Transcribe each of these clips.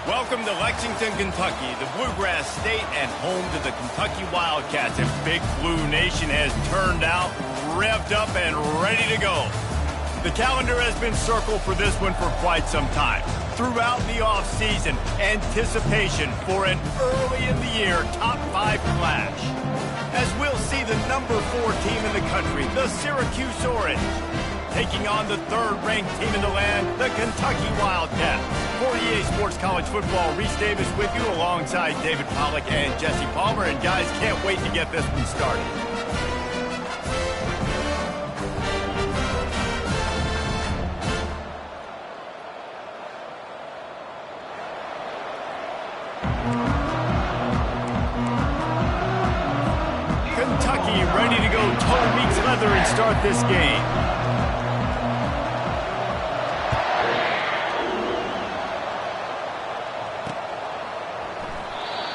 Welcome to Lexington, Kentucky, the Bluegrass State and home to the Kentucky Wildcats. And Big Blue Nation has turned out, revved up, and ready to go. The calendar has been circled for this one for quite some time. Throughout the offseason, anticipation for an early-in-the-year top-5 clash. As we'll see the number 4 team in the country, the Syracuse Orange, taking on the 3rd-ranked team in the land, the Kentucky Wildcats. 48 Sports College Football, Reese Davis with you alongside David Pollack and Jesse Palmer. And guys, can't wait to get this one started. Kentucky ready to go toe meets leather and start this game.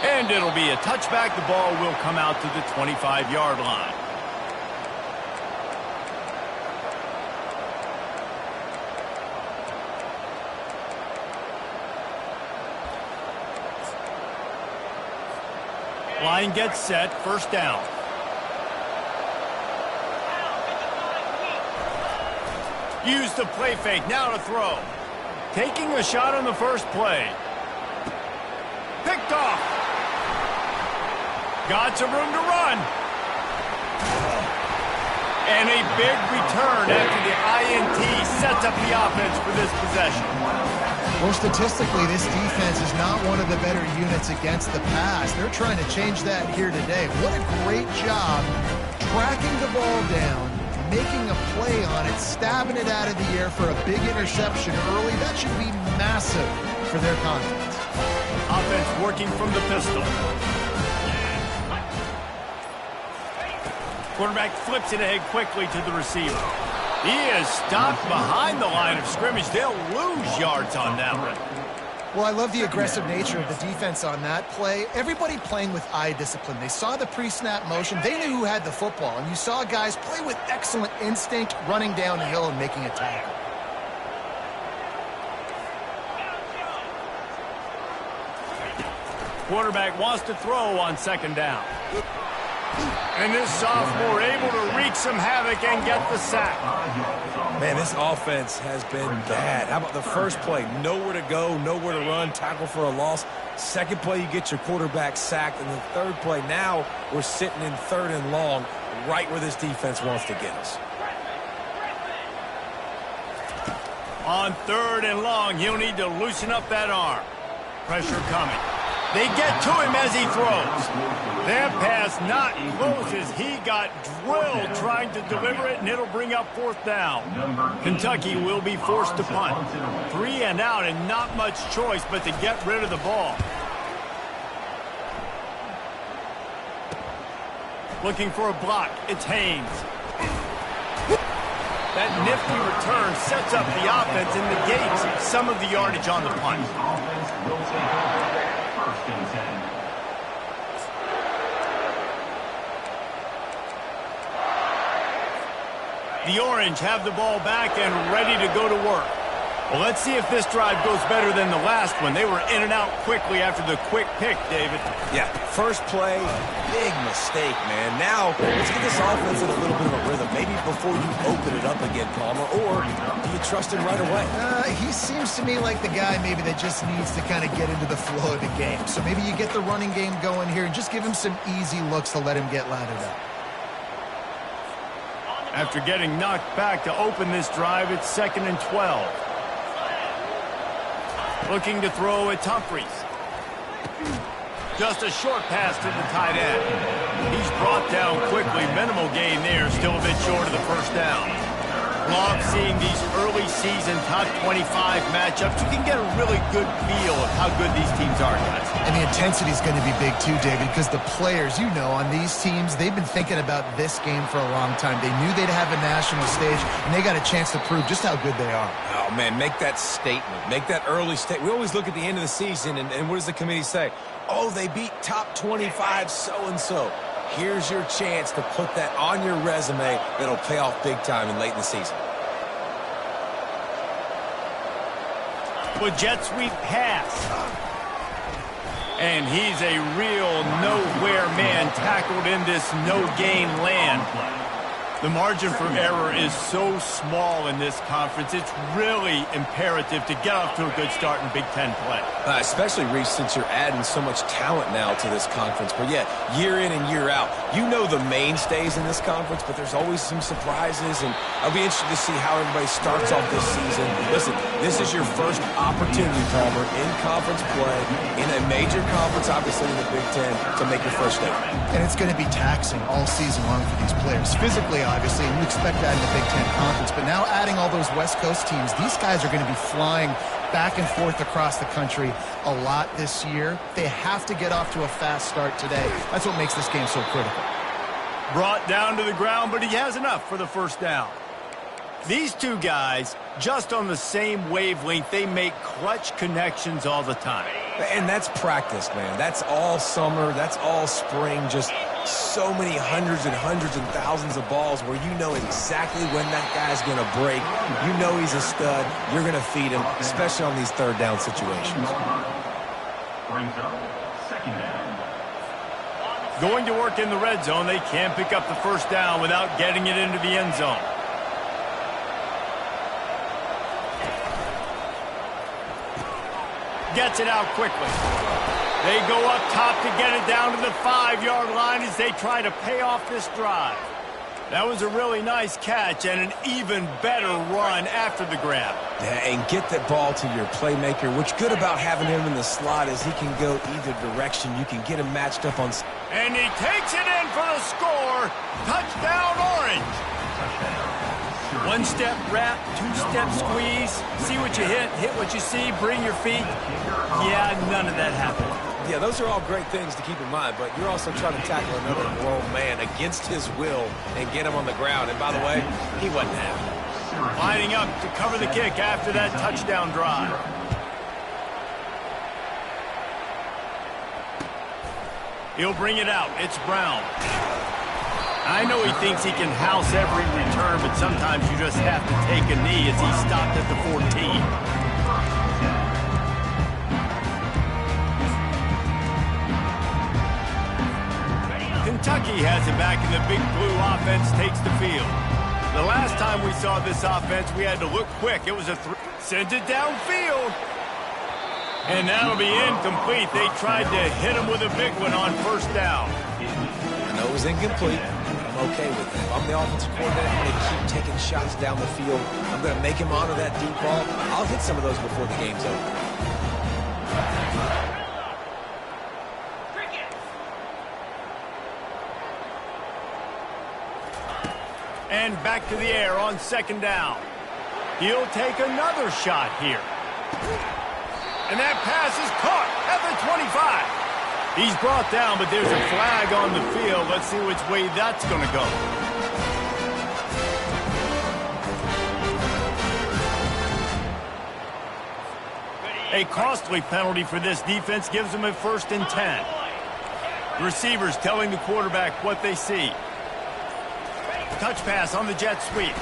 And it'll be a touchback. The ball will come out to the 25-yard line. Line gets set, first down. Use the play fake, now to throw. Taking a shot on the first play. Picked off. Got some room to run. And a big return after the INT sets up the offense for this possession. Well, statistically, this defense is not one of the better units against the pass. They're trying to change that here today. What a great job tracking the ball down, making a play on it, stabbing it out of the air for a big interception early. That should be massive for their confidence. Offense working from the pistol. Quarterback flips it ahead quickly to the receiver. He is stopped behind the line of scrimmage. They'll lose yards on that one. Well, I love the aggressive nature of the defense on that play. Everybody playing with eye discipline. They saw the pre-snap motion. They knew who had the football. And you saw guys play with excellent instinct, running down the hill and making a tackle. Quarterback wants to throw on second down. And this sophomore able to wreak some havoc and get the sack. Man, this offense has been bad. How about the first play? Nowhere to go, nowhere to run, tackle for a loss. Second play, you get your quarterback sacked. And the third play, now we're sitting in 3rd and long, right where this defense wants to get us. On 3rd and long, he'll need to loosen up that arm. Pressure coming. They get to him as he throws. That pass not close as he got drilled trying to deliver it, and it'll bring up 4th down. Kentucky will be forced to punt. 3 and out and not much choice but to get rid of the ball. Looking for a block. It's Haynes. That nifty return sets up the offense and negates some of the yardage on the punt. The Orange have the ball back and ready to go to work. Well, let's see if this drive goes better than the last one. They were in and out quickly after the quick pick, David. Yeah, first play, big mistake, man. Now, let's get this offense in a little bit of a rhythm. Maybe before you open it up again, Palmer, or do you trust him right away? He seems to me like the guy maybe that just needs to kind of get into the flow of the game. So maybe you get the running game going here and just give him some easy looks to let him get lathered up. After getting knocked back to open this drive, it's 2nd and 12. Looking to throw at Humphries. Just a short pass to the tight end. He's brought down quickly. Minimal gain there. Still a bit short of the 1st down. Love seeing these early season top 25 matchups. You can get a really good feel of how good these teams are, guys. And the intensity is going to be big too, David, because the players, you know, on these teams, they've been thinking about this game for a long time. They knew they'd have a national stage, and they got a chance to prove just how good they are. Oh, man, make that statement. Make that early statement. We always look at the end of the season, and what does the committee say? Oh, they beat top 25 so-and-so. Here's your chance to put that on your resume that'll pay off big time and late in the season. With jet sweep pass. And he's a real nowhere man tackled in this no-gain land. The margin for error is so small in this conference. It's really imperative to get off to a good start in Big Ten play. Especially, Reese, since you're adding so much talent now to this conference. But, yeah, year in and year out, you know the mainstays in this conference, but there's always some surprises. And I'll be interested to see how everybody starts off this season. Listen, this is your first opportunity, Palmer, in conference play, in a major conference, obviously in the Big Ten, to make your first statement. And it's going to be taxing all season long for these players. Physically, obviously, and you expect that in the Big Ten Conference. But now adding all those West Coast teams, these guys are going to be flying back and forth across the country a lot this year. They have to get off to a fast start today. That's what makes this game so critical. Brought down to the ground, but he has enough for the 1st down. These two guys, just on the same wavelength, they make clutch connections all the time. And that's practice, man. That's all summer. That's all spring. Just so many hundreds and thousands of balls where you know exactly when that guy's going to break. You know he's a stud. You're going to feed him, especially on these 3rd down situations. Brings up 2nd down. Going to work in the red zone, they can't pick up the 1st down without getting it into the end zone. Gets it out quickly. They go up top to get it down to the 5-yard line as they try to pay off this drive. That was a really nice catch and an even better run after the grab. Yeah, and get that ball to your playmaker. What's good about having him in the slot is he can go either direction. You can get him matched up on... And he takes it in for the score. Touchdown, Orange. One-step wrap, two-step squeeze. See what you hit what you see, bring your feet. Yeah, none of that happened. Yeah, those are all great things to keep in mind, but you're also trying to tackle another grown man against his will and get him on the ground. And by the way, he wasn't happy. Lining up to cover the kick after that touchdown drive. He'll bring it out. It's Brown. I know he thinks he can house every return, but sometimes you just have to take a knee as he stopped at the 14. Kentucky has it back, and the Big Blue offense takes the field. The last time we saw this offense, we had to look quick. It was a sends it downfield. And that'll be incomplete. They tried to hit him with a big one on first down. I know it was incomplete, but I'm okay with it. If I'm the offensive coordinator, I'm going to keep taking shots down the field. I'm going to make him honor that deep ball. I'll hit some of those before the game's over. And back to the air on second down. He'll take another shot here. And that pass is caught at the 25. He's brought down, but there's a flag on the field. Let's see which way that's going to go. A costly penalty for this defense gives them a 1st and 10. Receivers telling the quarterback what they see. Touch pass on the jet sweep.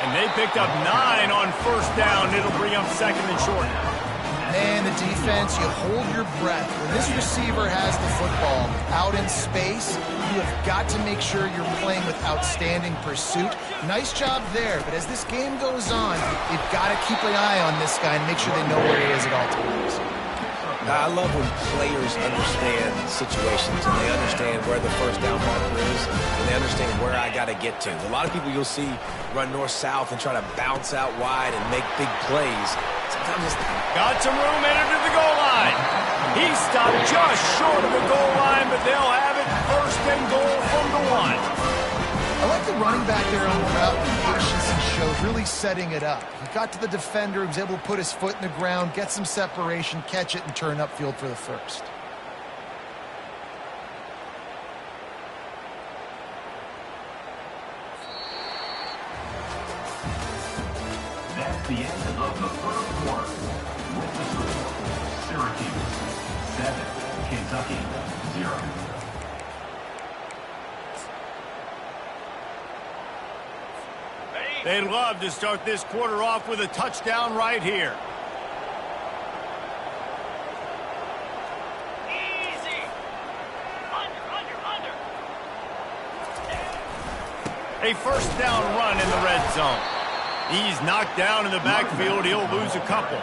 And they picked up 9 on first down. It'll bring up 2nd and short. Man, the defense, you hold your breath. When this receiver has the football out in space, you have got to make sure you're playing with outstanding pursuit. Nice job there, but as this game goes on, you've got to keep an eye on this guy and make sure they know where he is at all times. I love when players understand situations and they understand where the first down marker is and they understand where I got to get to. A lot of people you'll see run north-south and try to bounce out wide and make big plays. Sometimes it's... Got some room headed to the goal line. He stopped just short of the goal line, but they'll have it 1st and goal from the 1. I like the running back there on the route, the patience he showed, really setting it up. He got to the defender, he was able to put his foot in the ground, get some separation, catch it, and turn upfield for the 1st. That's the end of the 1st quarter. With the score, Syracuse 7, Kentucky 0. They'd love to start this quarter off with a touchdown right here. Easy. Under. A 1st down run in the red zone. He's knocked down in the backfield. He'll lose a couple.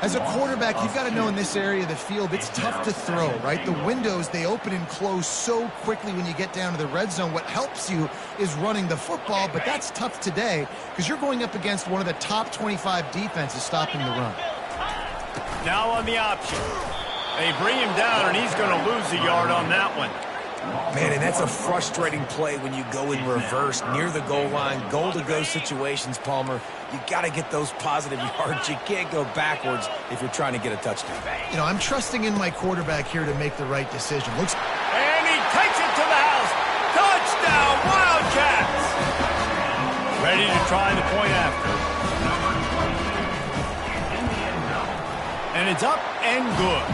As a quarterback, you've got to know in this area of the field, it's tough to throw, right? The windows, they open and close so quickly when you get down to the red zone. What helps you is running the football, but that's tough today because you're going up against one of the top 25 defenses stopping the run. Now on the option. They bring him down, and he's going to lose a yard on that one. Man, and that's a frustrating play when you go in reverse near the goal line, goal-to-go situations, Palmer. You got to get those positive yards. You can't go backwards if you're trying to get a touchdown. You know, I'm trusting in my quarterback here to make the right decision. And he takes it to the house. Touchdown, Wildcats! Ready to try the point after. And it's up and good.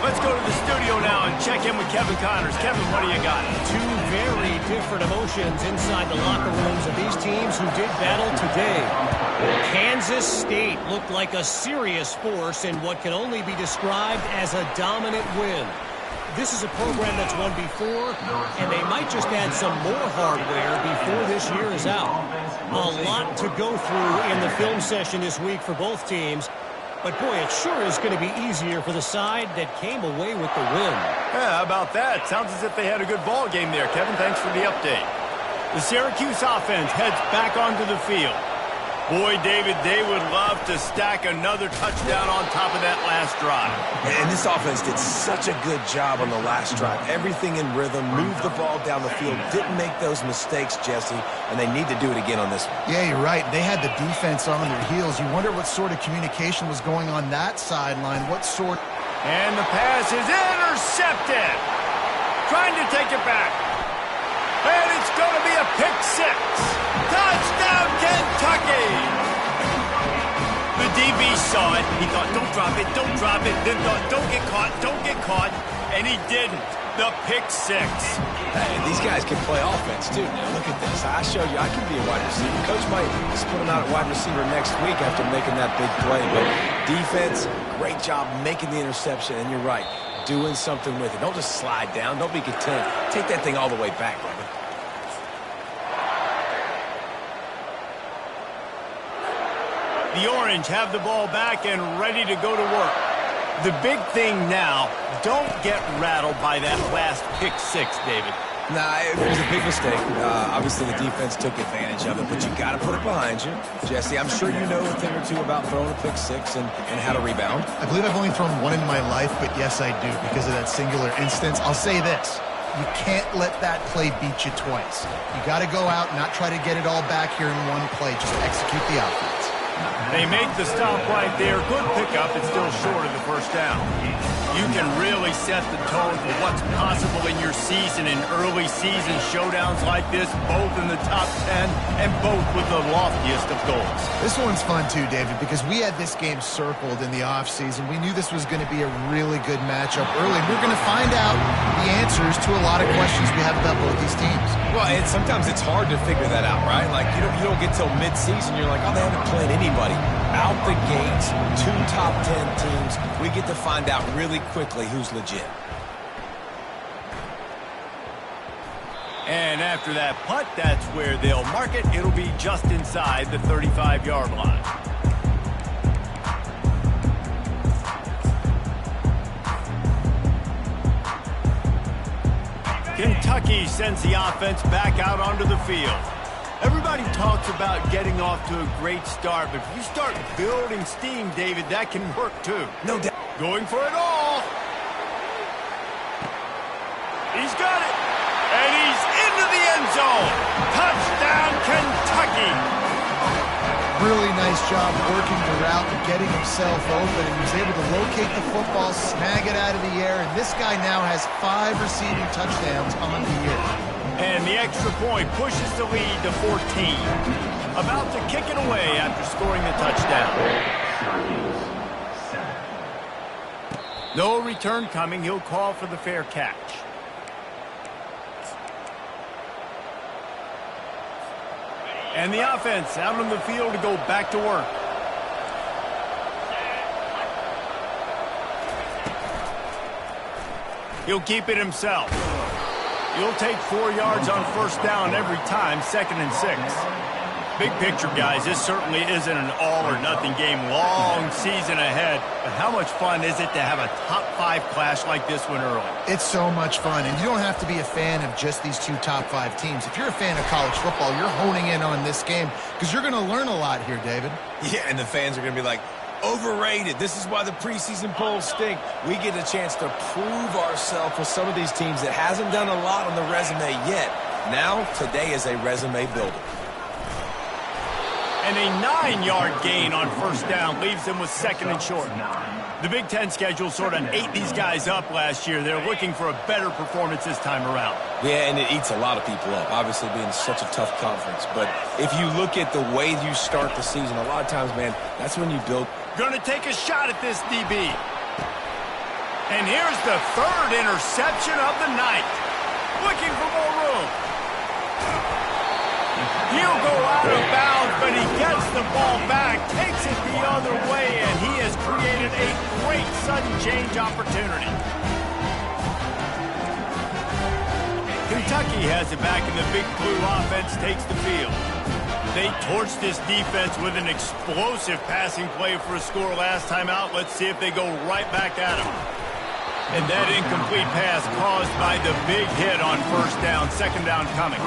Let's go to the studio now and check in with Kevin Connors. Kevin, what do you got? Two very different emotions inside the locker rooms of these teams who did battle today. Kansas State looked like a serious force in what can only be described as a dominant win. This is a program that's won before, and they might just add some more hardware before this year is out. A lot to go through in the film session this week for both teams. But, boy, it sure is going to be easier for the side that came away with the win. Yeah, how about that? Sounds as if they had a good ball game there, Kevin. Thanks for the update. The Syracuse offense heads back onto the field. Boy, David, they would love to stack another touchdown on top of that last drive. And this offense did such a good job on the last drive. Everything in rhythm, moved the ball down the field, didn't make those mistakes, Jesse, and they need to do it again on this one. Yeah, you're right. They had the defense on their heels. You wonder what sort of communication was going on that sideline. And the pass is intercepted. Trying to take it back. And it's going to be a pick 6. Touchdown, Kentucky! The DB saw it. He thought, don't drop it, don't drop it. Then thought, don't get caught. And he didn't. The pick 6. Hey, these guys can play offense, too. Now, look at this. I showed you I can be a wide receiver. Coach might split him out at wide receiver next week after making that big play. But defense, great job making the interception. And you're right, doing something with it. Don't just slide down. Don't be content. Take that thing all the way back, brother. The Orange have the ball back and ready to go to work. The big thing now, don't get rattled by that last pick six, David. Nah, it was a big mistake. Obviously, the defense took advantage of it, but you got to put it behind you. Jesse, I'm sure you know a thing or two about throwing a pick six and how to rebound. I believe I've only thrown one in my life, but yes, I do, because of that singular instance. I'll say this. You can't let that play beat you twice. You got to go out and not try to get it all back here in one play. Just execute the offense. They make the stop right there. Good pickup. It's still short of the first down. You can really set the tone for what's possible in your season in early season showdowns like this, both in the top 10 and both with the loftiest of goals. This one's fun too, David, because we had this game circled in the offseason. We knew this was going to be a really good matchup early. We're going to find out the answers to a lot of questions we have about both these teams. Well, and sometimes it's hard to figure that out, right? Like, you don't get till mid-season, you're like, oh, they haven't played anybody. Out the gates, 2 top 10 teams. We get to find out really quickly who's legit. And after that punt, that's where they'll mark it. It'll be just inside the 35-yard line. Kentucky sends the offense back out onto the field. Everybody talks about getting off to a great start, but if you start building steam, David, that can work too. No doubt. Going for it all. He's got it. And he's into the end zone. Touchdown, Kentucky. Really nice job working the route and getting himself open, and he was able to locate the football, snag it out of the air, and this guy now has 5 receiving touchdowns on the year. And the extra point pushes the lead to 14. About to kick it away after scoring the touchdown. No return coming. He'll call for the fair catch. And the offense out on the field to go back to work. He'll keep it himself. He'll take 4 yards on first down every time, 2nd and 6. Big picture, guys, this certainly isn't an all-or-nothing game. Long season ahead. But how much fun is it to have a top-5 clash like this one early? It's so much fun, and you don't have to be a fan of just these 2 top-5 teams. If you're a fan of college football, you're honing in on this game because you're going to learn a lot here, David. Yeah, and the fans are going to be like, overrated. This is why the preseason polls stink. We get a chance to prove ourselves with some of these teams that hasn't done a lot on the resume yet. Now, today is a resume builder. And a 9-yard gain on first down leaves them with 2nd and short. The Big Ten schedule sort of ate these guys up last year. They're looking for a better performance this time around. Yeah, and it eats a lot of people up, obviously being such a tough conference. But if you look at the way you start the season, a lot of times, man, that's when you build. Going to take a shot at this DB. And here's the 3rd interception of the night. Looking for more room. He'll go out of bounds, but he gets the ball back, takes it the other way, and he has created a great sudden change opportunity. Kentucky has it back, and the Big Blue offense takes the field. They torched this defense with an explosive passing play for a score last time out. Let's see if they go right back at him. And that incomplete pass caused by the big hit on first down, 2nd down coming.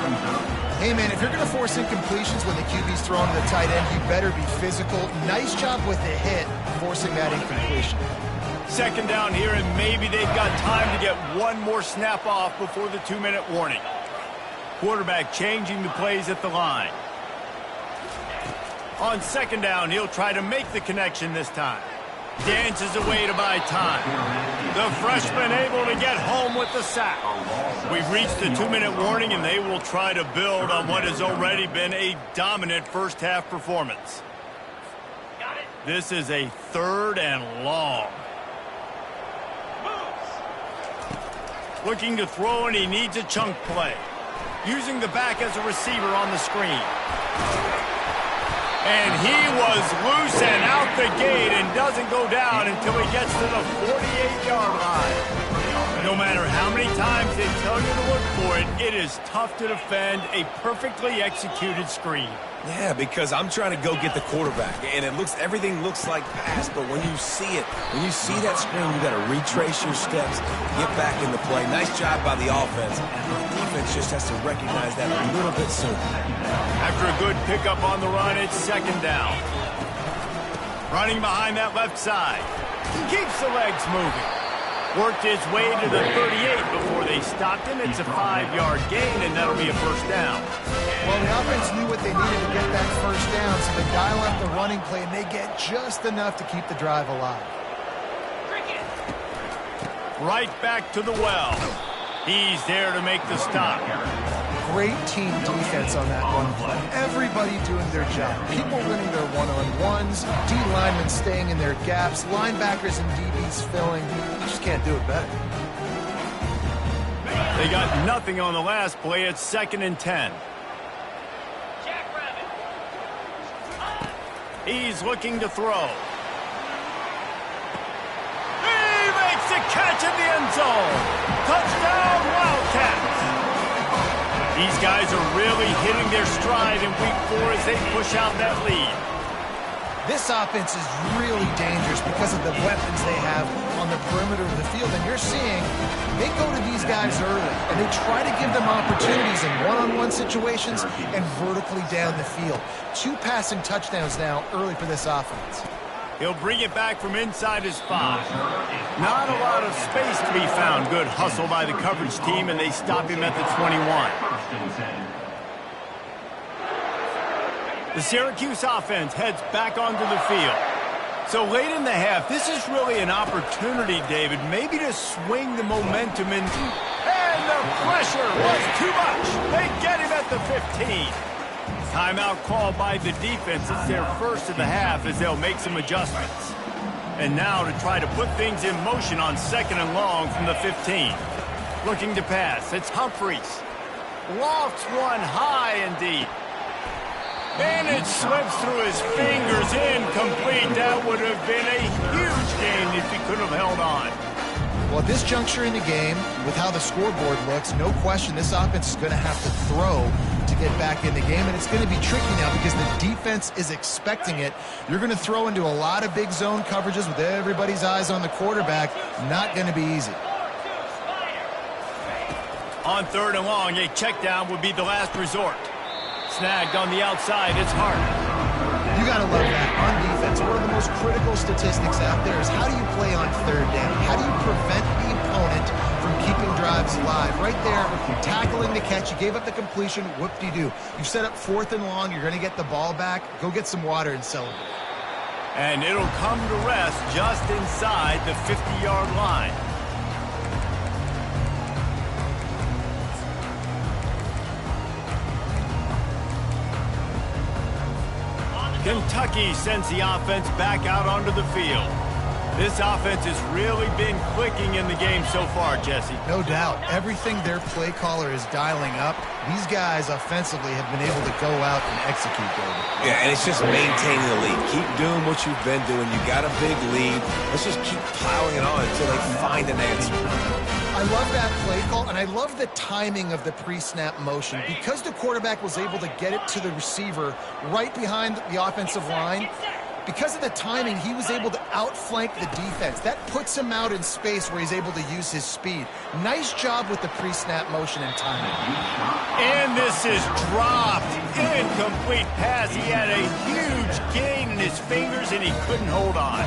Hey, man, if you're going to force incompletions when the QB's throwing to the tight end, you better be physical. Nice job with the hit, forcing that incompletion. 2nd down here, and maybe they've got time to get one more snap off before the 2-minute warning. Quarterback changing the plays at the line. On 2nd down, he'll try to make the connection this time. Dances away to buy time. The freshman able to get home with the sack. We've reached the 2-minute warning, and they will try to build on what has already been a dominant first-half performance. This is a 3rd and long. Looking to throw, and he needs a chunk play. Using the back as a receiver on the screen. And he was loose and out the gate and doesn't go down until he gets to the 48-yard line. No matter how many times they tell you to look for it. It is tough to defend a perfectly executed screen. Yeah, because I'm trying to go get the quarterback, and everything looks like pass, but when you see it, when you see that screen, you got to retrace your steps, get back in the play. Nice job by the offense. The defense just has to recognize that a little bit sooner. After a good pickup on the run, it's second down. Running behind that left side. Keeps the legs moving. Worked his way to the 38 before they stopped him. It's a 5-yard gain, and that'll be a first down. Well, the offense knew what they needed to get that first down, so they dial up the running play, and they get just enough to keep the drive alive. Right back to the well. He's there to make the stop. Great team defense on that run play. Everybody doing their job. People winning their one-on-ones, D linemen staying in their gaps, linebackers and DBs filling. You just can't do it better. They got nothing on the last play. It's 2nd and 10. He's looking to throw. He makes the catch in the end zone. Touchdown, Wildcats. These guys are really hitting their stride in week 4 as they push out that lead. This offense is really dangerous because of the weapons they have on the perimeter of the field. And you're seeing they go to these guys early, and they try to give them opportunities in one-on-one situations and vertically down the field. 2 passing touchdowns now early for this offense. He'll bring it back from inside his 5. Not a lot of space to be found. Good hustle by the coverage team, and they stop him at the 21. The Syracuse offense heads back onto the field. So late in the half, this is really an opportunity, David, maybe to swing the momentum and the pressure was too much. They get him at the 15. Timeout called by the defense. It's their first of the half as they'll make some adjustments. And now to try to put things in motion on 2nd and long from the 15. Looking to pass. It's Humphreys. Lofts one high and deep. And it slips through his fingers, incomplete. That would have been a huge gain if he could have held on. Well, at this juncture in the game, with how the scoreboard looks, no question this offense is going to have to throw to get back in the game, and it's going to be tricky now because the defense is expecting it. You're going to throw into a lot of big zone coverages with everybody's eyes on the quarterback. Not going to be easy. On 3rd and long, a check down would be the last resort. Snagged on the outside, it's Hart. You got to love that on defense. One of the most critical statistics out there is how do you play on 3rd down? How do you prevent the opponent from keeping drives alive? Right there, tackling the catch. You gave up the completion, whoop-de-doo. You've set up 4th and long. You're going to get the ball back. Go get some water and celebrate. And it'll come to rest just inside the 50-yard line. Kentucky sends the offense back out onto the field. This offense has really been clicking in the game so far, Jesse. No doubt. Everything their play caller is dialing up, these guys offensively have been able to go out and execute, David. Yeah, and it's just maintaining the lead. Keep doing what you've been doing. You got a big lead. Let's just keep plowing it on until they find an answer. I love that play call, and I love the timing of the pre-snap motion. Because the quarterback was able to get it to the receiver right behind the offensive line, because of the timing, he was able to outflank the defense. That puts him out in space where he's able to use his speed. Nice job with the pre-snap motion and timing. And this is dropped. Incomplete pass. He had a huge gain in his fingers, and he couldn't hold on.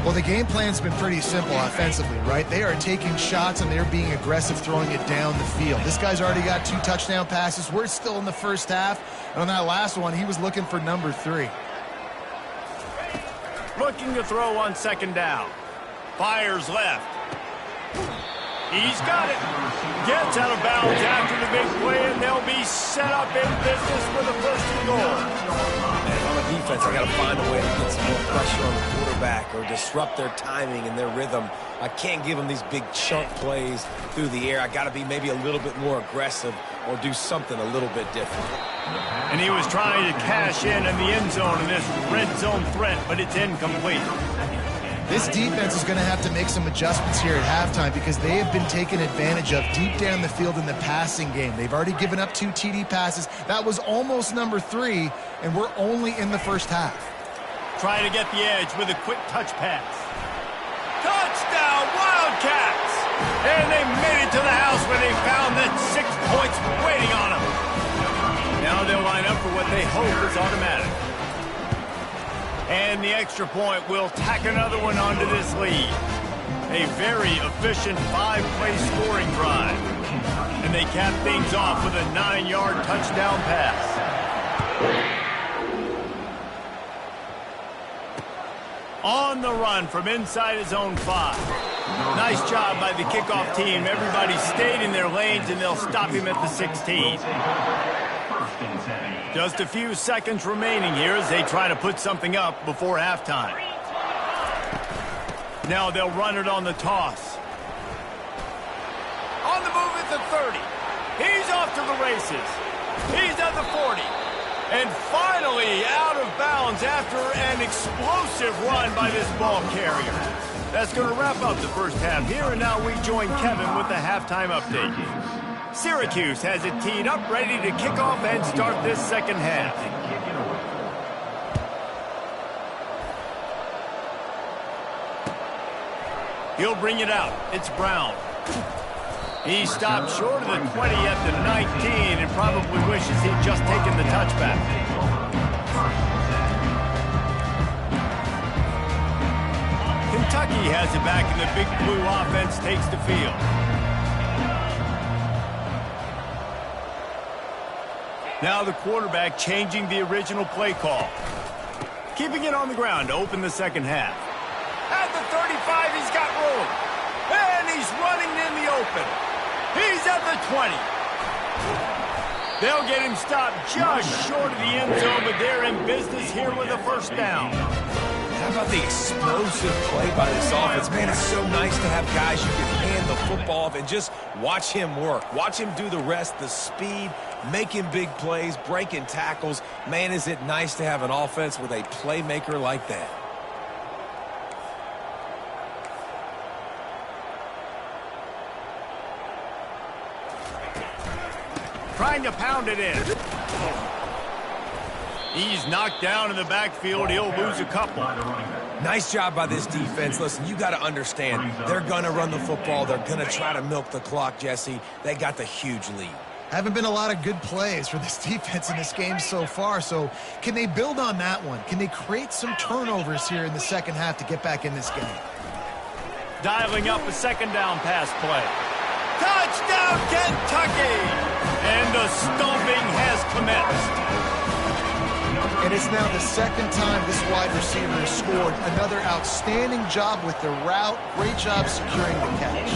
Well, the game plan's been pretty simple offensively, right? They are taking shots, and they're being aggressive, throwing it down the field. This guy's already got 2 touchdown passes. We're still in the first half. And on that last one, he was looking for number 3. Looking to throw on 2nd down. Fires left. He's got it. Gets out of bounds after the big play, and they'll be set up in business for the 1st and goal. And on the defense, I got to find a way to get some more pressure on the quarterback or disrupt their timing and their rhythm. I can't give them these big chunk plays through the air. I got to be maybe a little bit more aggressive or do something a little bit different. And he was trying to cash in the end zone in this red zone threat, but it's incomplete. This defense is going to have to make some adjustments here at halftime because they have been taken advantage of deep down the field in the passing game. They've already given up 2 TD passes. That was almost number 3, and we're only in the first half. Trying to get the edge with a quick touch pass. Touchdown, Wildcats! And they made it to the house where they found that 6 points waiting on them. Now they'll line up for what they hope is automatic. And the extra point will tack another one onto this lead. A very efficient 5-play scoring drive. And they cap things off with a 9-yard touchdown pass. On the run from inside his own 5. Nice job by the kickoff team. Everybody stayed in their lanes, and they'll stop him at the 16. Just a few seconds remaining here as they try to put something up before halftime. Now they'll run it on the toss. On the move at the 30. He's off to the races. He's at the 40. And finally out of bounds after an explosive run by this ball carrier. That's going to wrap up the first half here, and now we join Kevin with the halftime update. Syracuse has it teed up, ready to kick off and start this second half. He'll bring it out. It's Brown. He stopped short of the 20 at the 19 and probably wishes he'd just taken the touchback. Kentucky has it back, and the Big Blue offense takes the field. Now the quarterback changing the original play call. Keeping it on the ground to open the second half. At the 35, he's got room. And he's running in the open. He's at the 20. They'll get him stopped just short of the end zone, but they're in business here with a first down. How about the explosive play by this offense? Man, it's so nice to have guys you can hand the football off and just watch him work. Watch him do the rest, the speed, making big plays, breaking tackles. Man, is it nice to have an offense with a playmaker like that. Trying to pound it in. He's knocked down in the backfield. He'll lose a couple. Nice job by this defense. Listen, you got to understand, they're going to run the football. They're going to try to milk the clock, Jesse. They got the huge lead. Haven't been a lot of good plays for this defense in this game so far, so can they build on that one? Can they create some turnovers here in the second half to get back in this game? Dialing up a second down pass play. Touchdown, Kentucky! And a stomping has commenced. And it's now the second time this wide receiver has scored. Another outstanding job with the route. Great job securing the catch.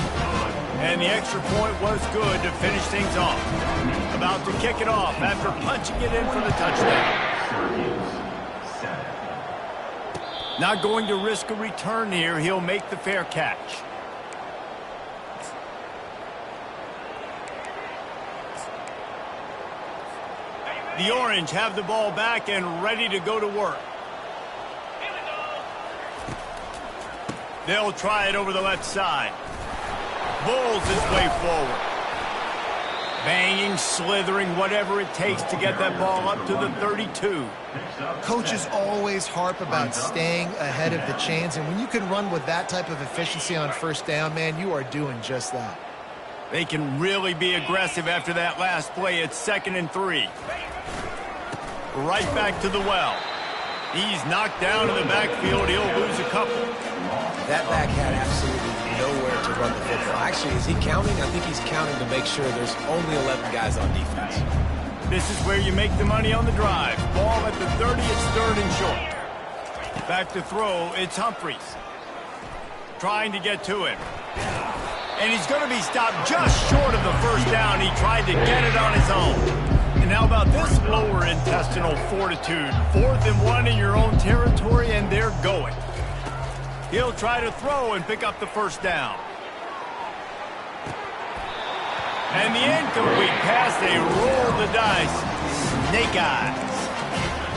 And the extra point was good to finish things off. About to kick it off after punching it in for the touchdown. Not going to risk a return here. He'll make the fair catch. The Orange have the ball back and ready to go to work. They'll try it over the left side. Bulls his way forward. Banging, slithering, whatever it takes to get that ball up to the 32. Coaches always harp about staying ahead of the chains, and when you can run with that type of efficiency on first down, man, you are doing just that. They can really be aggressive after that last play. It's 2nd and 3. Right back to the well. He's knocked down in the backfield. He'll lose a couple. That back had absolutely nowhere to run the football. Actually, is he counting? I think he's counting to make sure there's only 11 guys on defense. This is where you make the money on the drive. Ball at the 30. It's 3rd and short. Back to throw. It's Humphries. Trying to get to him. And he's going to be stopped just short of the first down. He tried to get it on his own. And how about this lower intestinal fortitude? 4th and 1 in your own territory, and they're going. He'll try to throw and pick up the first down. And the incomplete pass, they roll the dice. Snake eyes.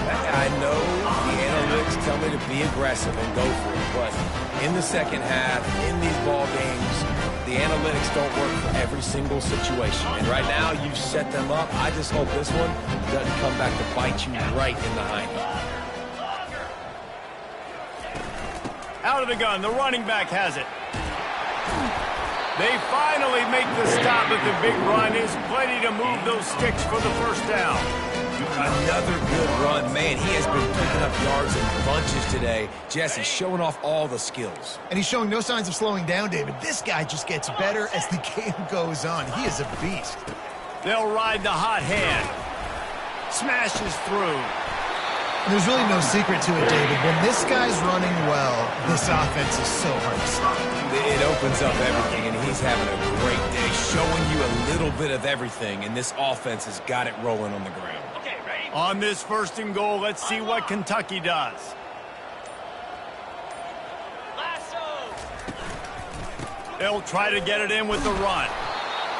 I know the analytics tell me to be aggressive and go for it. But in the second half, in these ball games, the analytics don't work for every single situation. And right now, you've set them up. I just hope this one doesn't come back to bite you right in the hiney. Out of the gun, the running back has it. They finally make the stop, but the big run is plenty to move those sticks for the first down. Another good run. Man, he has been picking up yards in bunches today. Jesse showing off all the skills. And he's showing no signs of slowing down, David. This guy just gets better as the game goes on. He is a beast. They'll ride the hot hand. Smashes through. There's really no secret to it, David. When this guy's running well, this offense is so hard to stop. It opens up everything, and he's having a great day, showing you a little bit of everything, and this offense has got it rolling on the ground. Okay, ready? On this 1st and goal, let's see what Kentucky does. They'll try to get it in with the run.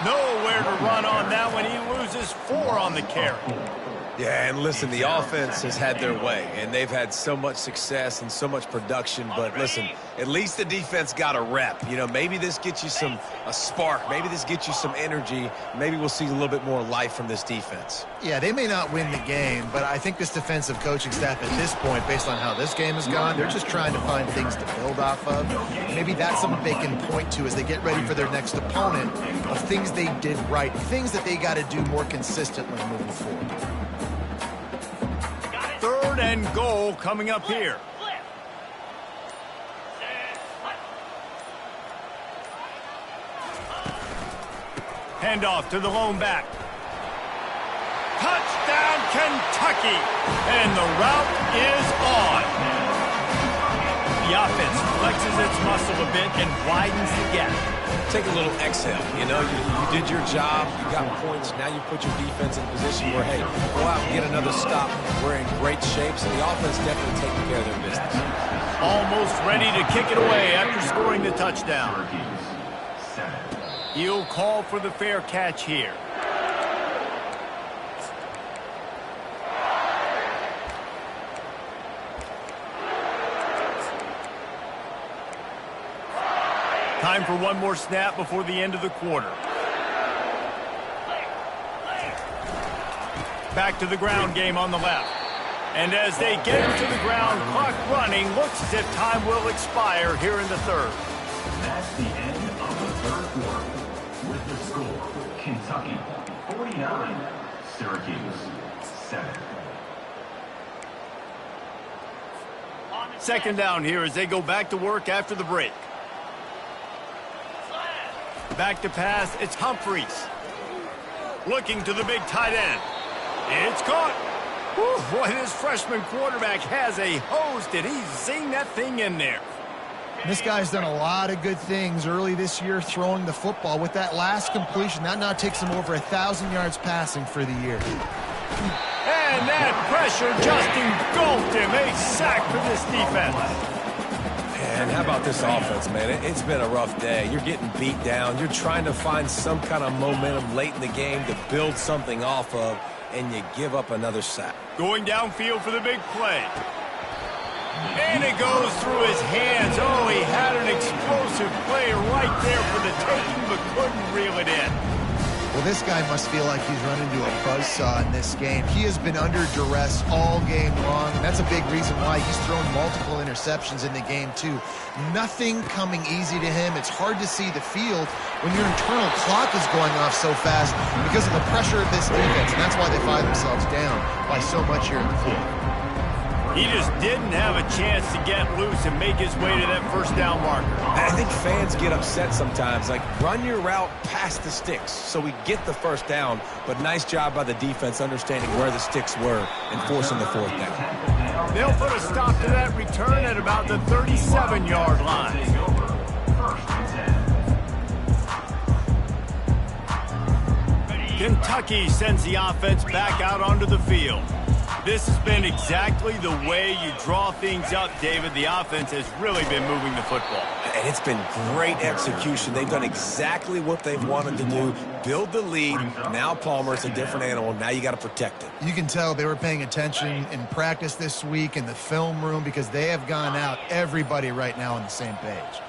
Nowhere to run on that one. He loses 4 on the carry. Yeah, and listen, the offense has had their way, and they've had so much success and so much production. But listen, at least the defense got a rep. You know, maybe this gets you a spark. Maybe this gets you some energy. Maybe we'll see a little bit more life from this defense. Yeah, they may not win the game, but I think this defensive coaching staff at this point, based on how this game has gone, they're just trying to find things to build off of. Maybe that's something they can point to as they get ready for their next opponent of things they did right, things that they got to do more consistently moving forward. 3rd and goal coming up here. Handoff to the lone back. Touchdown, Kentucky! And the route is on. The offense flexes its muscle a bit and widens the gap. Take a little exhale. You know, you did your job. You got points. Now you put your defense in a position where, hey, go out and get another stop. We're in great shape, so the offense definitely taking care of their business. Almost ready to kick it away after scoring the touchdown. He'll call for the fair catch here. Time for one more snap before the end of the quarter. Back to the ground game on the left. And as they get him to the ground, clock running, looks as if time will expire here in the 3rd. That's the end of the 3rd quarter. With the score, Kentucky 49, Syracuse 7. 2nd down here as they go back to work after the break. Back to pass, it's Humphreys. Looking to the big tight end. It's caught. Whew, boy, this freshman quarterback has a hose. Did he zing that thing in there? This guy's done a lot of good things early this year throwing the football. With that last completion, that now takes him over 1,000 yards passing for the year. And that pressure just engulfed him. A sack for this defense. And how about this offense, man? It's been a rough day. You're getting beat down. You're trying to find some kind of momentum late in the game to build something off of, and you give up another sack. Going downfield for the big play. And it goes through his hands. Oh, he had an explosive play right there for the taking, but couldn't reel it in. Well, this guy must feel like he's run into a buzzsaw in this game. He has been under duress all game long, and that's a big reason why he's thrown multiple interceptions in the game, too. Nothing coming easy to him. It's hard to see the field when your internal clock is going off so fast because of the pressure of this defense, and that's why they find themselves down by so much here in the 4th. He just didn't have a chance to get loose and make his way to that 1st down marker. I think fans get upset sometimes. Like, run your route past the sticks so we get the 1st down. But nice job by the defense understanding where the sticks were and forcing the 4th down. They'll put a stop to that return at about the 37-yard line. Kentucky sends the offense back out onto the field. This has been exactly the way you draw things up, David. The offense has really been moving the football. and it's been great execution. They've done exactly what they've wanted to do, build the lead. Now, Palmer, it's a different animal. Now you got to protect it. You can tell they were paying attention in practice this week in the film room because they have gone out, everybody right now on the same page.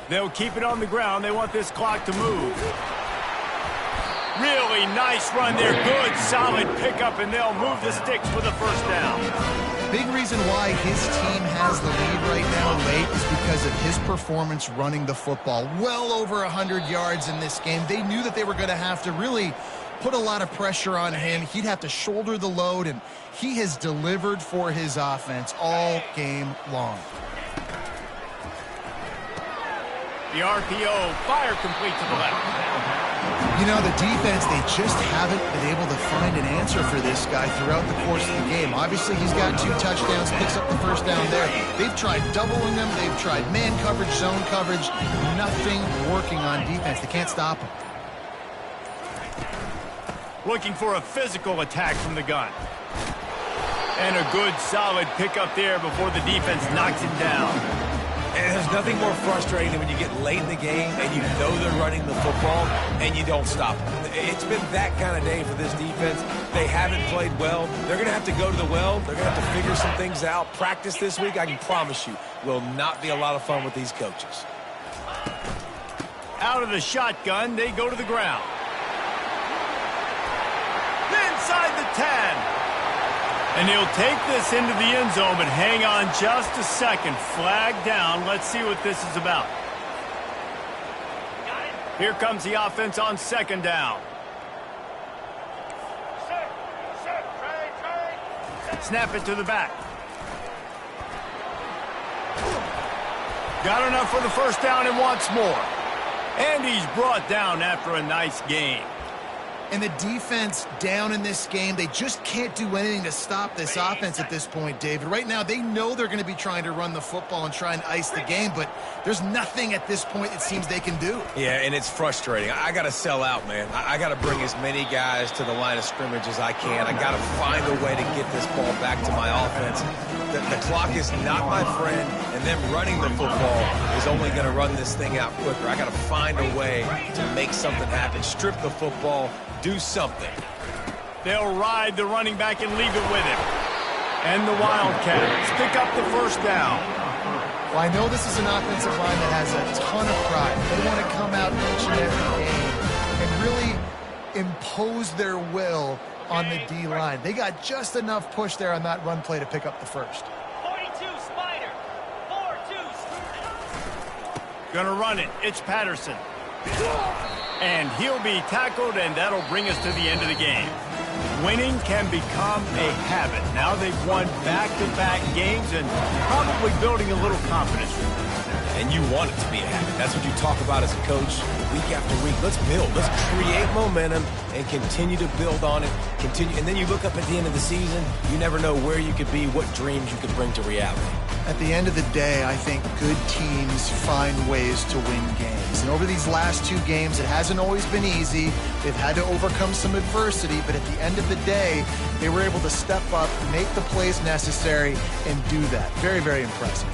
They'll keep it on the ground. They want this clock to move. Really nice run there. Good, solid pickup, and they'll move the sticks for the first down. Big reason why his team has the lead right now late is because of his performance running the football. Well over 100 yards in this game. They knew that they were going to have to really put a lot of pressure on him. He'd have to shoulder the load, and he has delivered for his offense all game long. The RPO, fire complete to the left. You know, the defense, they just haven't been able to find an answer for this guy throughout the course of the game. Obviously, he's got 2 touchdowns, picks up the first down there. They've tried doubling him. They've tried man coverage, zone coverage. Nothing working on defense. They can't stop him. Looking for a physical attack from the gun. And a good, solid pickup there before the defense knocks him down. And there's nothing more frustrating than when you get late in the game and you know they're running the football and you don't stop them. It's been that kind of day for this defense. They haven't played well. They're going to have to go to the well. They're going to have to figure some things out. Practice this week, I can promise you, will not be a lot of fun with these coaches. Out of the shotgun, they go to the ground. Inside the 10. And he'll take this into the end zone, but hang on just a second. Flag down. Let's see what this is about. Here comes the offense on second down. Snap it to the back. Got enough for the first down and wants more. And he's brought down after a nice game. And the defense down in this game, they just can't do anything to stop this offense at this point, David. Right now, they know they're going to be trying to run the football and try and ice the game, but there's nothing at this point it seems they can do. Yeah, and it's frustrating. I got to sell out, man. I got to bring as many guys to the line of scrimmage as I can. I got to find a way to get this ball back to my offense. The clock is not my friend, and them running the football is only going to run this thing out quicker. I got to find a way to make something happen, strip the football, do something. They'll ride the running back and leave it with him. And the Wildcats pick up the first down. Well, I know this is an offensive line that has a ton of pride. They want to come out each and every game and really impose their will on the D-line. They got just enough push there on that run play to pick up the first. 42 Spider. 4-2. Gonna run it. It's Patterson. And he'll be tackled, and that'll bring us to the end of the game. Winning can become a habit. Now they've won back-to-back games and probably building a little confidence. And you want it to be a habit. That's what you talk about as a coach week after week. Let's build. Let's create momentum and continue to build on it. And then you look up at the end of the season, you never know where you could be, what dreams you could bring to reality. At the end of the day, I think good teams find ways to win games. And over these last 2 games, it hasn't always been easy. They've had to overcome some adversity, but at the end of the day, they were able to step up, make the plays necessary, and do that. Very, very impressive.